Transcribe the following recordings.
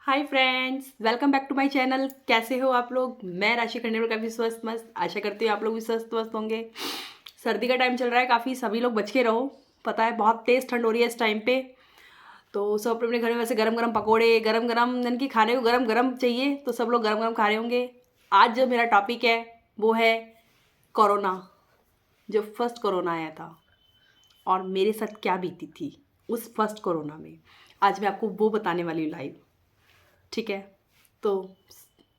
Hi friends, welcome back to my channel. कैसे हो आप लोग? मैं राशि खंडेलवाल काफ़ी स्वस्थ मस्त आशा करती हूँ आप लोग भी स्वस्थ मस्त होंगे। सर्दी का टाइम चल रहा है, काफ़ी सभी लोग बच के रहो। पता है बहुत तेज़ ठंड हो रही है इस टाइम पे। तो सब अपने अपने घर में वैसे गरम गरम पकोड़े, गरम गरम यानी कि खाने को गरम गरम चाहिए, तो सब लोग गरम गरम खा रहे होंगे। आज जो मेरा टॉपिक है वो है कोरोना। जो फर्स्ट कोरोना आया था और मेरे साथ क्या बीती थी उस फर्स्ट कोरोना में, आज मैं आपको वो बताने वाली हूँ लाइव। ठीक है, तो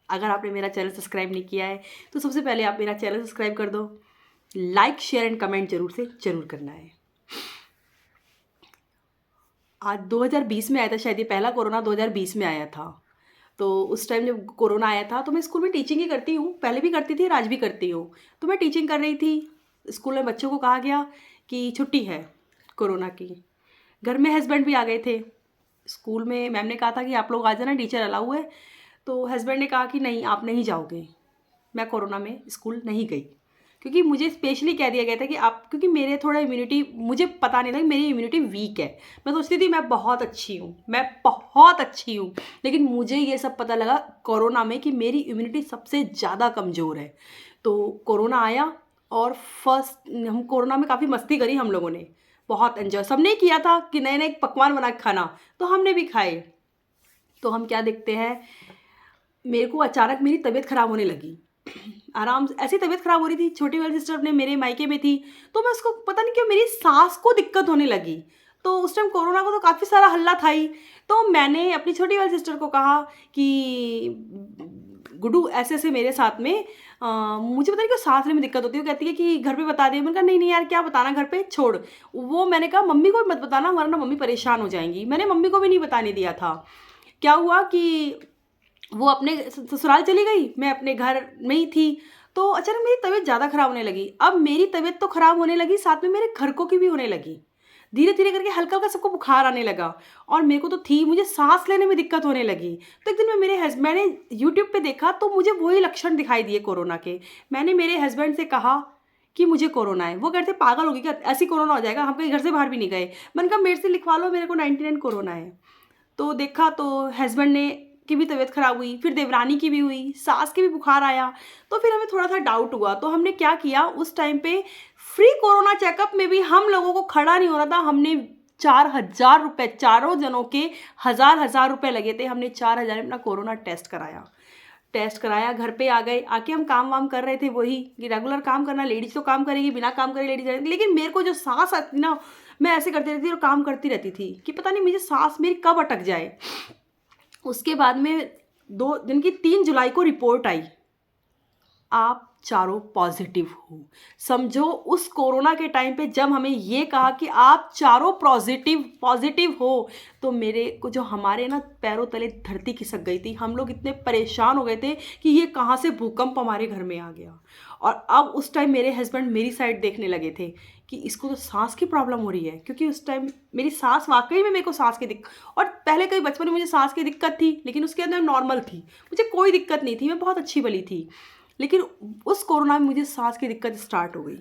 अगर आपने मेरा चैनल सब्सक्राइब नहीं किया है तो सबसे पहले आप मेरा चैनल सब्सक्राइब कर दो। लाइक शेयर एंड कमेंट जरूर से जरूर करना है। आज 2020 में आया था शायद, ये पहला कोरोना 2020 में आया था। तो उस टाइम जब कोरोना आया था तो मैं स्कूल में टीचिंग ही करती हूँ, पहले भी करती थी और आज भी करती हूँ। तो मैं टीचिंग कर रही थी, स्कूल में बच्चों को कहा गया कि छुट्टी है कोरोना की। घर में हस्बैंड भी आ गए थे। स्कूल में मैम ने कहा था कि आप लोग आ जाना, टीचर अलाउ है। तो हस्बैंड ने कहा कि नहीं, आप नहीं जाओगे। मैं कोरोना में स्कूल नहीं गई क्योंकि मुझे स्पेशली कह दिया गया था कि आप, क्योंकि मेरे थोड़ा इम्यूनिटी, मुझे पता नहीं था कि मेरी इम्यूनिटी वीक है। मैं सोचती थी मैं बहुत अच्छी हूँ, मैं बहुत अच्छी हूँ, लेकिन मुझे ये सब पता लगा कोरोना में कि मेरी इम्यूनिटी सबसे ज़्यादा कमज़ोर है। तो कोरोना आया और फर्स्ट हम कोरोना में काफ़ी मस्ती करी हम लोगों ने, बहुत एंजॉय सबने किया था कि नए नए पकवान बना के खाना, तो हमने भी खाए। तो हम क्या देखते हैं, मेरे को अचानक मेरी तबीयत ख़राब होने लगी। आराम से ऐसी तबीयत ख़राब हो रही थी, छोटी वाली सिस्टर अपने मेरे मायके में थी। तो मैं उसको पता नहीं क्यों मेरी सांस को दिक्कत होने लगी। तो उस टाइम कोरोना को तो काफ़ी सारा हल्ला था ही। तो मैंने अपनी छोटी वाली सिस्टर को कहा कि गुड्डू ऐसे ऐसे मेरे साथ में मुझे पता नहीं क्यों सांस लेने में दिक्कत होती है। वो कहती है कि घर पे बता दिए। मैंने कहा नहीं नहीं यार, क्या बताना घर पे, छोड़ वो। मैंने कहा मम्मी को मत बताना वरना मम्मी परेशान हो जाएंगी। मैंने मम्मी को भी नहीं बताने दिया था। क्या हुआ कि वो अपने ससुराल चली गई, मैं अपने घर में ही थी। तो अचानक मेरी तबीयत ज़्यादा ख़राब होने लगी। अब मेरी तबीयत तो ख़राब होने लगी, साथ में मेरे घर को की भी होने लगी। धीरे धीरे करके हल्का हल्का सबको बुखार आने लगा। और मेरे को तो थी, मुझे सांस लेने में दिक्कत होने लगी। तो एक दिन मैं मेरे हस्बैंड, मैंने यूट्यूब पे देखा तो मुझे वही लक्षण दिखाई दिए कोरोना के। मैंने मेरे हस्बैंड से कहा कि मुझे कोरोना है। वो कहते पागल होगी क्या, ऐसी कोरोना हो जाएगा, हम कहीं घर से बाहर भी नहीं गए। मैंने कहा मेरे से लिखवा लो, मेरे को 99 कोरोना है। तो देखा तो हस्बैंड ने की भी तबीयत खराब हुई, फिर देवरानी की भी हुई, सास की भी बुखार आया। तो फिर हमें थोड़ा सा डाउट हुआ। तो हमने क्या किया उस टाइम पे, फ्री कोरोना चेकअप में भी हम लोगों को खड़ा नहीं होना था। हमने 4,000 रुपये, चारों जनों के 1,000 रुपये लगे थे। हमने 4,000 में अपना कोरोना टेस्ट कराया। टेस्ट कराया, घर पे आ गए। आके हम काम वाम कर रहे थे, वही कि रेगुलर काम करना, लेडीज़ तो काम करेगी, बिना काम करे लेडीज रहेगी। लेकिन मेरे को जो सांस आती ना, मैं ऐसे करती रहती थी और काम करती रहती थी कि पता नहीं मुझे सांस मेरी कब अटक जाए। उसके बाद में 2 दिन की 3 जुलाई को रिपोर्ट आई, आप चारों पॉजिटिव हो। समझो उस कोरोना के टाइम पे जब हमें ये कहा कि आप चारों पॉजिटिव पॉजिटिव हो, तो मेरे को जो हमारे ना पैरों तले धरती खिसक गई थी। हम लोग इतने परेशान हो गए थे कि ये कहाँ से भूकंप हमारे घर में आ गया। और अब उस टाइम मेरे हस्बैंड मेरी साइड देखने लगे थे कि इसको तो सांस की प्रॉब्लम हो रही है, क्योंकि उस टाइम मेरी सांस वाकई में, मेरे को सांस की दिक्कत, और पहले कई बचपन में मुझे सांस की दिक्कत थी लेकिन उसके अंदर नॉर्मल थी, मुझे कोई दिक्कत नहीं थी, मैं बहुत अच्छी भली थी। लेकिन उस कोरोना में मुझे सांस की दिक्कत स्टार्ट हो गई।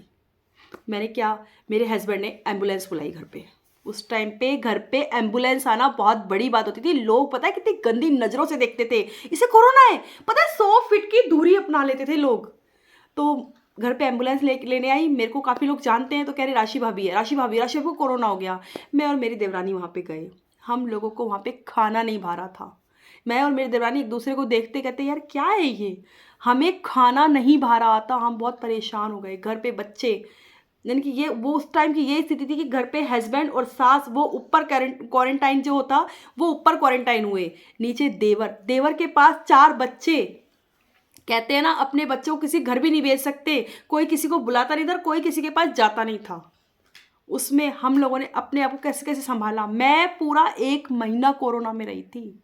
मैंने क्या, मेरे हस्बैंड ने एम्बुलेंस बुलाई घर पे। उस टाइम पे घर पे एम्बुलेंस आना बहुत बड़ी बात होती थी। लोग पता है कितनी गंदी नज़रों से देखते थे, इसे कोरोना है, पता है 100 फीट की दूरी अपना लेते थे लोग। तो घर पे एम्बुलेंस लेने आई। मेरे को काफ़ी लोग जानते हैं, तो कह रहे राशि भाभी है, राशि भाभी, राशि भाभी को कोरोना हो गया। मैं और मेरी देवरानी वहाँ पे गए। हम लोगों को वहाँ पे खाना नहीं भा रहा था। मैं और मेरी देवरानी एक दूसरे को देखते कहते यार क्या है ये, हमें खाना नहीं भा रहा था। हम बहुत परेशान हो गए। घर पे बच्चे, यानी कि ये वो उस टाइम की ये स्थिति थी कि घर पे हस्बैंड और सास वो ऊपर क्वारंटाइन जो होता वो ऊपर क्वारंटाइन हुए, नीचे देवर, देवर के पास 4 बच्चे। कहते हैं ना अपने बच्चों को किसी घर भी नहीं भेज सकते, कोई किसी को बुलाता नहीं था, कोई किसी के पास जाता नहीं था। उसमें हम लोगों ने अपने आप को कैसे कैसे संभाला। मैं पूरा 1 महीना कोरोना में रही थी।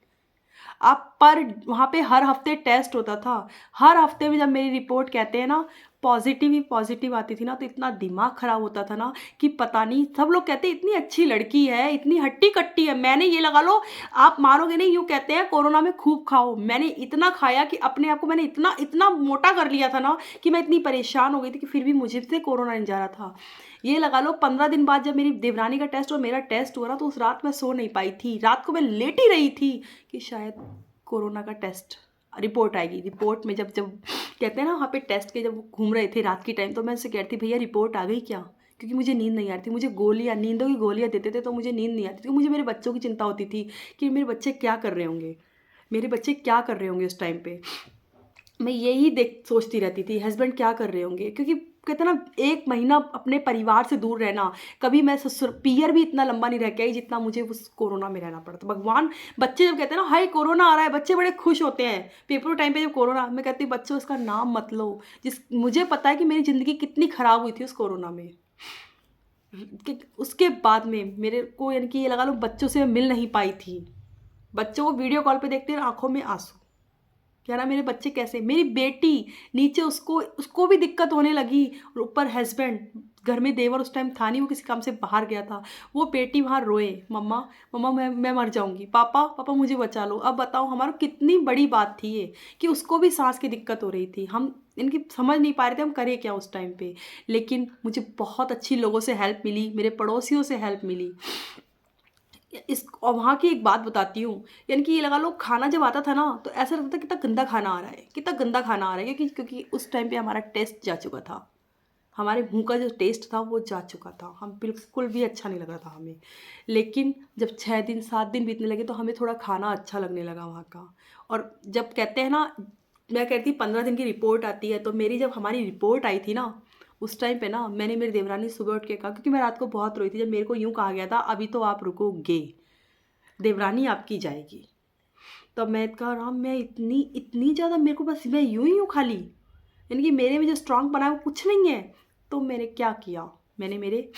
आप पर वहाँ पे हर हफ्ते टेस्ट होता था। हर हफ्ते में जब मेरी रिपोर्ट कहते हैं ना पॉजिटिव ही पॉजिटिव आती थी ना, तो इतना दिमाग ख़राब होता था ना कि पता नहीं। सब लोग कहते इतनी अच्छी लड़की है, इतनी हट्टी कट्टी है। मैंने ये लगा लो, आप मानोगे नहीं, यूँ कहते हैं कोरोना में खूब खाओ। मैंने इतना खाया कि अपने आप को मैंने इतना इतना मोटा कर लिया था ना कि मैं इतनी परेशान हो गई थी कि फिर भी मुझे से कोरोना नहीं जा रहा था। ये लगा लो 15 दिन बाद जब मेरी देवरानी का टेस्ट और मेरा टेस्ट हुआ ना, तो उस रात मैं सो नहीं पाई थी। रात को मैं लेटी रही थी कि शायद कोरोना का टेस्ट रिपोर्ट आएगी। रिपोर्ट में जब जब कहते हैं ना वहाँ पे टेस्ट के जब घूम रहे थे रात की टाइम, तो मैं उससे कहती थी भैया रिपोर्ट आ गई क्या, क्योंकि मुझे नींद नहीं आ रही थी। मुझे गोलियाँ, नींदों की गोलियाँ देते थे तो मुझे नींद नहीं आती थी, क्योंकि मुझे मेरे बच्चों की चिंता होती थी कि मेरे बच्चे क्या कर रहे होंगे, मेरे बच्चे क्या कर रहे होंगे उस टाइम पे। मैं यही देख सोचती रहती थी हस्बैंड क्या कर रहे होंगे, क्योंकि कहते हैं ना 1 महीना अपने परिवार से दूर रहना, कभी मैं ससुर पियर भी इतना लंबा नहीं रह के आई जितना मुझे उस कोरोना में रहना पड़ा था। भगवान, बच्चे जब कहते हैं ना हाय कोरोना आ रहा है, बच्चे बड़े खुश होते हैं। पेपर टाइम पे जब कोरोना, मैं कहती बच्चों उसका नाम मत लो। मुझे पता है कि मेरी ज़िंदगी कितनी ख़राब हुई थी उस कोरोना में। कि उसके बाद में मेरे को यानी कि ये लगा लो बच्चों से मैं मिल नहीं पाई थी। बच्चों को वीडियो कॉल पे देखते आंखों में आंसू, कह रहा मेरे बच्चे कैसे। मेरी बेटी नीचे, उसको उसको भी दिक्कत होने लगी, और ऊपर हस्बैंड, घर में देवर उस टाइम था नहीं, वो किसी काम से बाहर गया था। वो बेटी वहाँ रोए, मम्मा मम्मा मैं मर जाऊंगी, पापा पापा मुझे बचा लो। अब बताओ हमारा कितनी बड़ी बात थी ये, कि उसको भी सांस की दिक्कत हो रही थी। हम इनकी समझ नहीं पा रहे थे हम करें क्या उस टाइम पे। लेकिन मुझे बहुत अच्छी लोगों से हेल्प मिली, मेरे पड़ोसियों से हेल्प मिली। इस और वहाँ की एक बात बताती हूँ, यानी कि ये लगा लो खाना जब आता था ना तो ऐसा लगता था कितना गंदा खाना आ रहा है, कितना गंदा खाना आ रहा है, क्योंकि उस टाइम पे हमारा टेस्ट जा चुका था, हमारे मुंह का जो टेस्ट था वो जा चुका था, हम बिल्कुल भी अच्छा नहीं लग रहा था हमें। लेकिन जब 6 दिन 7 दिन बीतने लगे तो हमें थोड़ा खाना अच्छा लगने लगा वहाँ का। और जब कहते हैं ना, मैं कहती 15 दिन की रिपोर्ट आती है, तो मेरी जब हमारी रिपोर्ट आई थी ना, उस टाइम पे ना मैंने मेरी देवरानी सुबह उठ के कहा, क्योंकि मैं रात को बहुत रोई थी, जब मेरे को यूँ कहा गया था अभी तो आप रुकोगे, देवरानी आपकी जाएगी। तब मैं कहा राम, मैं इतनी इतनी ज़्यादा, मेरे को बस मैं यूं ही हूँ खाली, यानी कि मेरे में जो स्ट्रांग बना है वो कुछ नहीं है। तो मैंने क्या किया, मैंने मेरे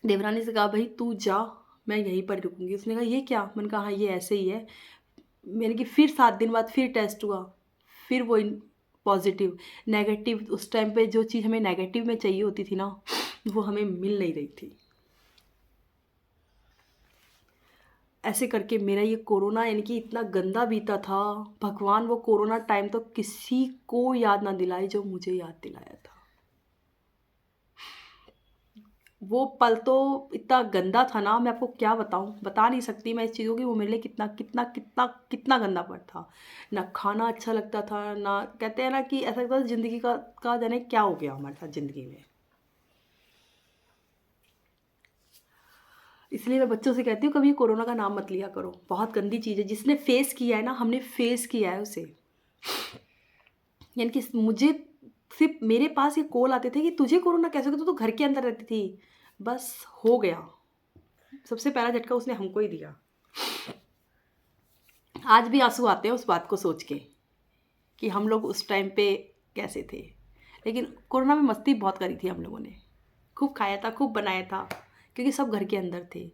देवरानी से कहा भाई तू जा, मैं यहीं पर रुकूंगी। उसने कहा ये क्या, मैंने कहा हाँ ये ऐसे ही है। मैंने कि फिर 7 दिन बाद फिर टेस्ट हुआ, फिर वो पॉजिटिव। नेगेटिव, उस टाइम पे जो चीज़ हमें नेगेटिव में चाहिए होती थी ना, वो हमें मिल नहीं रही थी। ऐसे करके मेरा ये कोरोना यानी कि इतना गंदा बीता था। भगवान वो कोरोना टाइम तो किसी को याद ना दिलाए जो मुझे याद दिलाया था। वो पल तो इतना गंदा था ना, मैं आपको क्या बताऊं, बता नहीं सकती मैं इस चीज़ों की। वो मेरे लिए कितना कितना कितना कितना गंदा पल था। ना खाना अच्छा लगता था, ना कहते हैं ना कि ऐसा लगता था ज़िंदगी का जाने क्या हो गया हमारे साथ ज़िंदगी में। इसलिए मैं बच्चों से कहती हूँ कभी कोरोना का नाम मत लिया करो, बहुत गंदी चीज़ है। जिसने फेस किया है ना, हमने फेस किया है उसे। यानी कि मुझे सिर्फ मेरे पास ये कॉल आते थे कि तुझे कोरोना कैसे हो गया, तू तो घर के अंदर रहती थी। बस हो गया, सबसे पहला झटका उसने हमको ही दिया। आज भी आंसू आते हैं उस बात को सोच के कि हम लोग उस टाइम पे कैसे थे। लेकिन कोरोना में मस्ती बहुत करी थी हम लोगों ने, खूब खाया था, खूब बनाया था, क्योंकि सब घर के अंदर थे।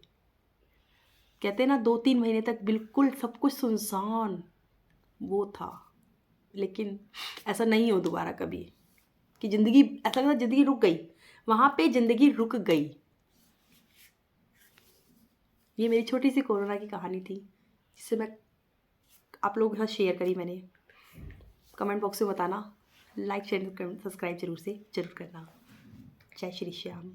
कहते हैं ना 2-3 महीने तक बिल्कुल सब कुछ सुनसान वो था। लेकिन ऐसा नहीं हो दोबारा कभी, कि ज़िंदगी ऐसा लगता ज़िंदगी रुक गई, वहाँ पे ज़िंदगी रुक गई। ये मेरी छोटी सी कोरोना की कहानी थी, जिससे मैं आप लोगों के साथ शेयर करी मैंने। कमेंट बॉक्स में बताना, लाइक शेयर सब्सक्राइब जरूर करना। जय श्री श्याम।